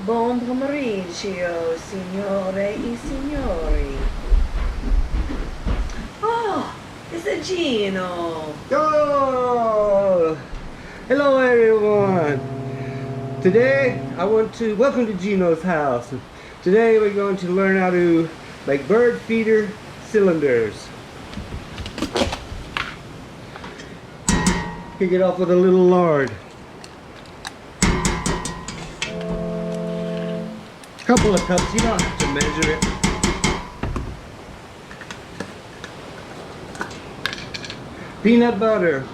Buon pomeriggio, signore e signori. Oh, it's a Gino. Oh, hello everyone. Today I want to welcome to Gino's house. Today we're going to learn how to make bird feeder cylinders. Kick it off with a little lard. Couple of cups, you don't have to measure it. Peanut butter.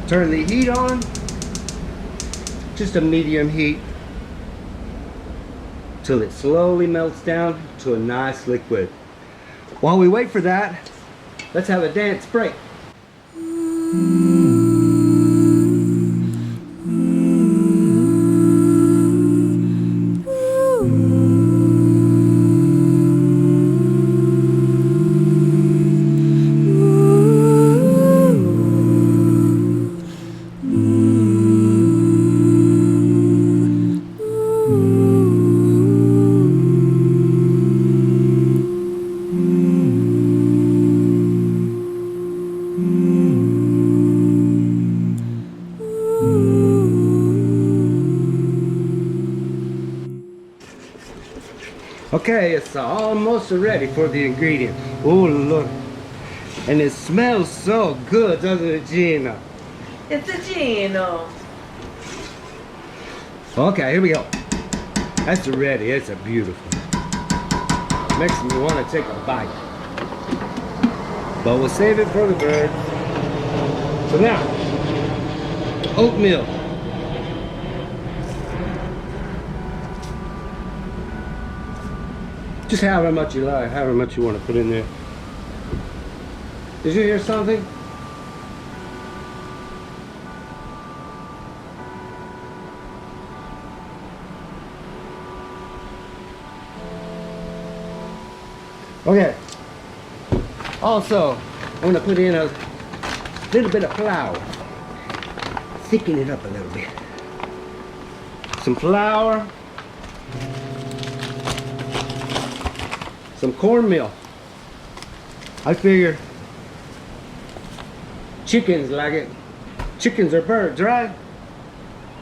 Turn the heat on, just a medium heat, till it slowly melts down to a nice liquid. While we wait for that, let's have a dance break. Okay, it's almost ready for the ingredient. Oh, look. And it smells so good, doesn't it, Gina? It's a Gino. Okay, here we go. That's ready. It's a beautiful. Makes me want to take a bite. But we'll save it for the birds. So now, oatmeal. Just however much you like, however much you want to put in there. Did you hear something? Okay. Also, I'm going to put in a little bit of flour. Thicken it up a little bit. Some flour. Some cornmeal. I figure chickens like it. Chickens are birds, right?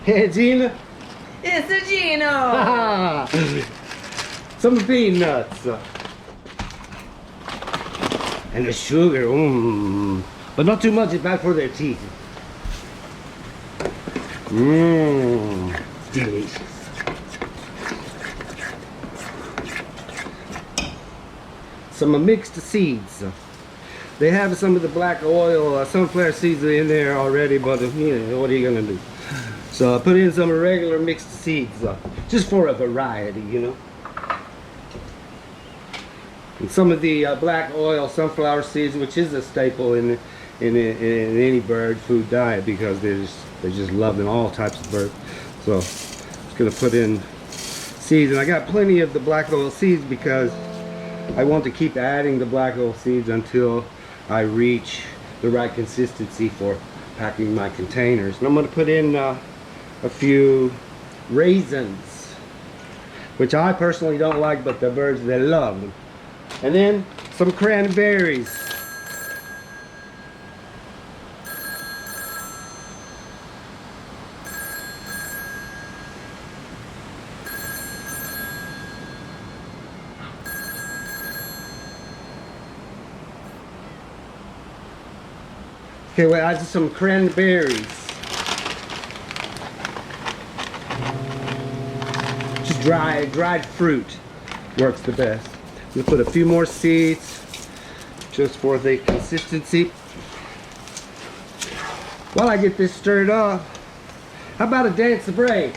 Hey, Gina? It's a Gino. Some peanuts. And the sugar, but not too much, it's bad for their teeth. Delicious. Some mixed seeds. They have some of the black oil, sunflower seeds in there already, but you know, what are you gonna do? So I put in some regular mixed seeds, just for a variety, you know. And some of the black oil sunflower seeds, which is a staple in any bird food diet, because they just love in all types of birds. So I'm just gonna put in seeds, and I got plenty of the black oil seeds because I want to keep adding the black oil seeds until I reach the right consistency for packing my containers. And I'm going to put in a few raisins, which I personally don't like, but the birds, they love them. And then some cranberries. Okay, well, add some cranberries. Just dried fruit works the best. I'm gonna put a few more seeds just for the consistency. While I get this stirred up, how about a dance break?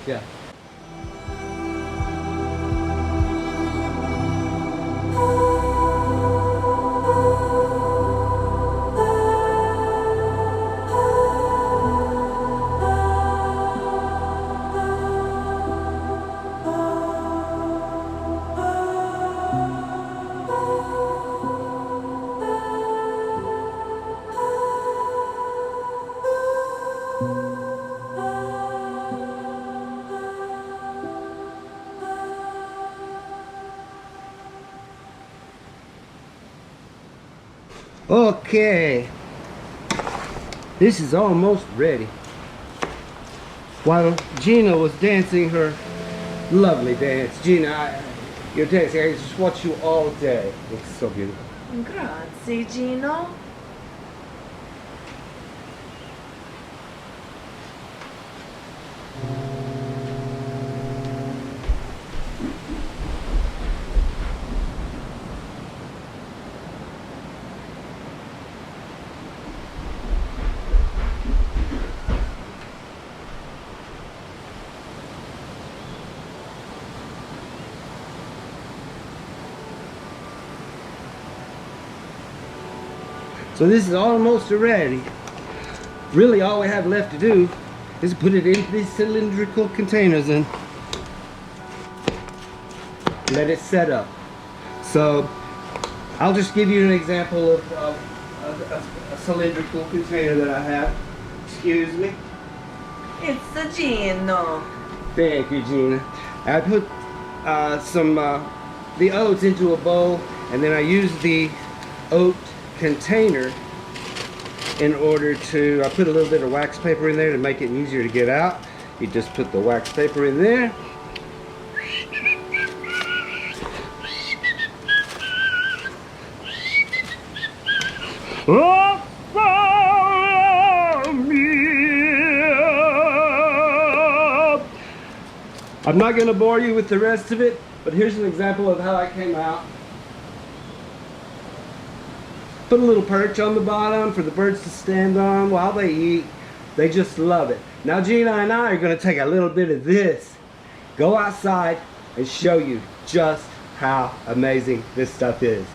Okay. This is almost ready. While Gino was dancing her lovely dance. Gina, your dancing, I just watch you all day. It's so beautiful. Grazie, Gino. So this is almost ready. Really all we have left to do is put it into these cylindrical containers and let it set up. So I'll just give you an example of a cylindrical container that I have. Excuse me. It's a Gino. Thank you, Gina. I put the oats into a bowl, and then I use the oat container in order to, I put a little bit of wax paper in there to make it easier to get out. You just put the wax paper in there. Oh, follow me. I'm not going to bore you with the rest of it, but here's an example of how I came out. Put a little perch on the bottom for the birds to stand on while they eat. They just love it. Now Gina and I are going to take a little bit of this, go outside and show you just how amazing this stuff is.